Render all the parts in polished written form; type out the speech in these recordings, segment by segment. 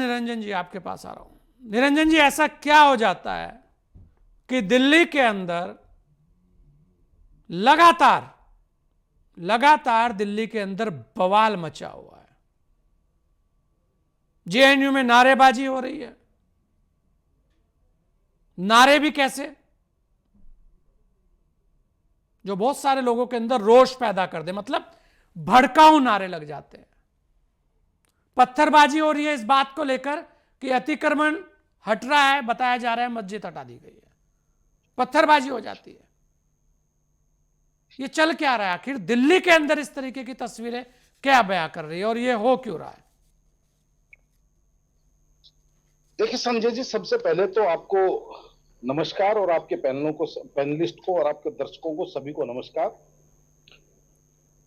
निरंजन जी आपके पास आ रहा हूं। निरंजन जी, ऐसा क्या हो जाता है कि दिल्ली के अंदर लगातार दिल्ली के अंदर बवाल मचा हुआ है। जेएनयू में नारेबाजी हो रही है। नारे भी कैसे, जो बहुत सारे लोगों के अंदर रोष पैदा कर दे, मतलब भड़काऊ नारे लग जाते हैं। पत्थरबाजी हो रही है इस बात को लेकर कि अतिक्रमण हट रहा है, बताया जा रहा है मस्जिद हटा दी गई है, पत्थरबाजी हो जाती है। ये चल क्या रहा है आखिर? दिल्ली के अंदर इस तरीके की तस्वीरें क्या बयां कर रही है और ये हो क्यों रहा है? देखिए संजय जी, सबसे पहले तो आपको नमस्कार और आपके पैनलिस्ट को और आपके दर्शकों को सभी को नमस्कार।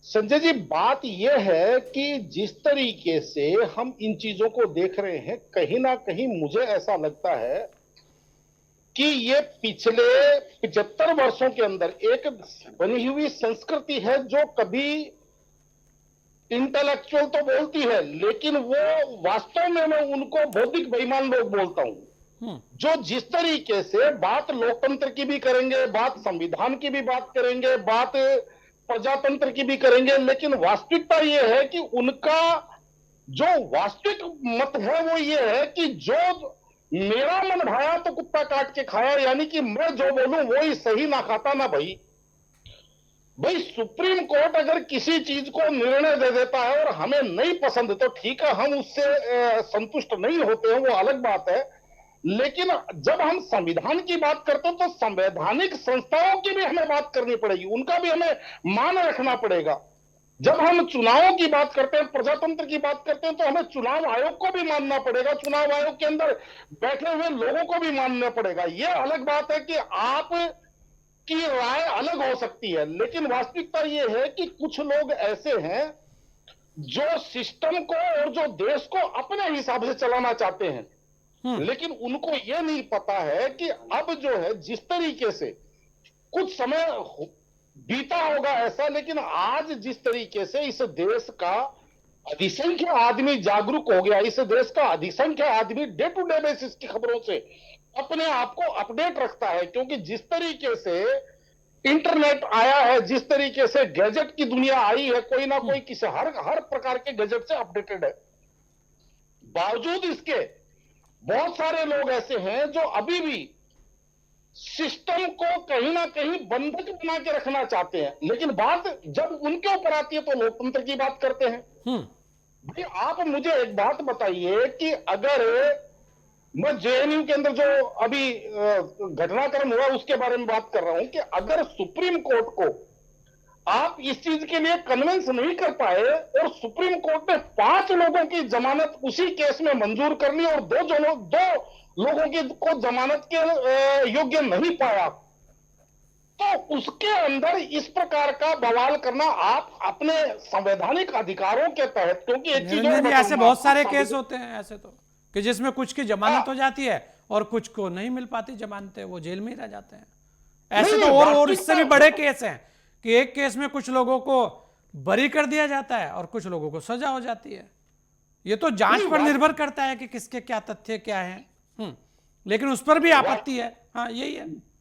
संजय जी, बात यह है कि जिस तरीके से हम इन चीजों को देख रहे हैं, कहीं ना कहीं मुझे ऐसा लगता है कि ये पिछले 75 वर्षों के अंदर एक बनी हुई संस्कृति है जो कभी इंटेलेक्चुअल तो बोलती है, लेकिन वो वास्तव में मैं उनको बौद्धिक बेईमान लोग बोलता हूं, जो जिस तरीके से बात लोकतंत्र की भी करेंगे, बात संविधान की भी बात करेंगे, बात प्रजातंत्र की भी करेंगे, लेकिन वास्तविकता यह है कि उनका जो वास्तविक मत है वो ये है कि जो मेरा मन भाया तो कुत्ता काट के खाया, यानी कि मैं जो बोलूं वो ही सही, ना खाता ना भाई सुप्रीम कोर्ट अगर किसी चीज को निर्णय दे देता है और हमें नहीं पसंद तो ठीक है, हम उससे संतुष्ट नहीं होते हैं, वो अलग बात है। लेकिन जब हम संविधान की बात करते हैं तो संवैधानिक संस्थाओं की भी हमें बात करनी पड़ेगी, उनका भी हमें मान रखना पड़ेगा। जब हम चुनावों की बात करते हैं, प्रजातंत्र की बात करते हैं, तो हमें चुनाव आयोग को भी मानना पड़ेगा, चुनाव आयोग के अंदर बैठे हुए लोगों को भी मानना पड़ेगा। यह अलग बात है कि आप की राय अलग हो सकती है, लेकिन वास्तविकता यह है कि कुछ लोग ऐसे हैं जो सिस्टम को और जो देश को अपने हिसाब से चलाना चाहते हैं, लेकिन उनको यह नहीं पता है कि अब जो है जिस तरीके से कुछ समय बीता होगा ऐसा, लेकिन आज जिस तरीके से इस देश का अधिसंख्य आदमी जागरूक हो गया, इस देश का अधिसंख्य आदमी डे टू डे बेसिस की खबरों से अपने आप को अपडेट रखता है, क्योंकि जिस तरीके से इंटरनेट आया है, जिस तरीके से गैजेट की दुनिया आई है, कोई ना कोई किसी हर प्रकार के गैजेट से अपडेटेड है। बावजूद इसके बहुत सारे लोग ऐसे हैं जो अभी भी सिस्टम को कहीं ना कहीं बंधक बना के रखना चाहते हैं, लेकिन बात जब उनके ऊपर आती है तो लोकतंत्र की बात करते हैं। भाई आप मुझे एक बात बताइए कि अगर मैं जेएनयू के अंदर जो अभी घटनाक्रम हुआ उसके बारे में बात कर रहा हूं कि अगर सुप्रीम कोर्ट को आप इस चीज के लिए कन्विंस नहीं कर पाए और सुप्रीम कोर्ट ने 5 लोगों की जमानत उसी केस में मंजूर कर ली और दो लोगों की को जमानत के योग्य नहीं पाया, तो उसके अंदर इस प्रकार का बवाल करना आप अपने संवैधानिक अधिकारों के तहत, क्योंकि एक चीज ऐसे बहुत सारे केस होते हैं ऐसे तो, कि जिसमें कुछ की जमानत हो जाती है और कुछ को नहीं मिल पाती जमानतें, वो जेल में ही रह जाते हैं। ऐसे तो और इससे भी बड़े केस हैं कि एक केस में कुछ लोगों को बरी कर दिया जाता है और कुछ लोगों को सजा हो जाती है। ये तो जांच पर निर्भर करता है कि किसके क्या तथ्य क्या है, लेकिन उस पर भी आपत्ति है। हाँ, यही है।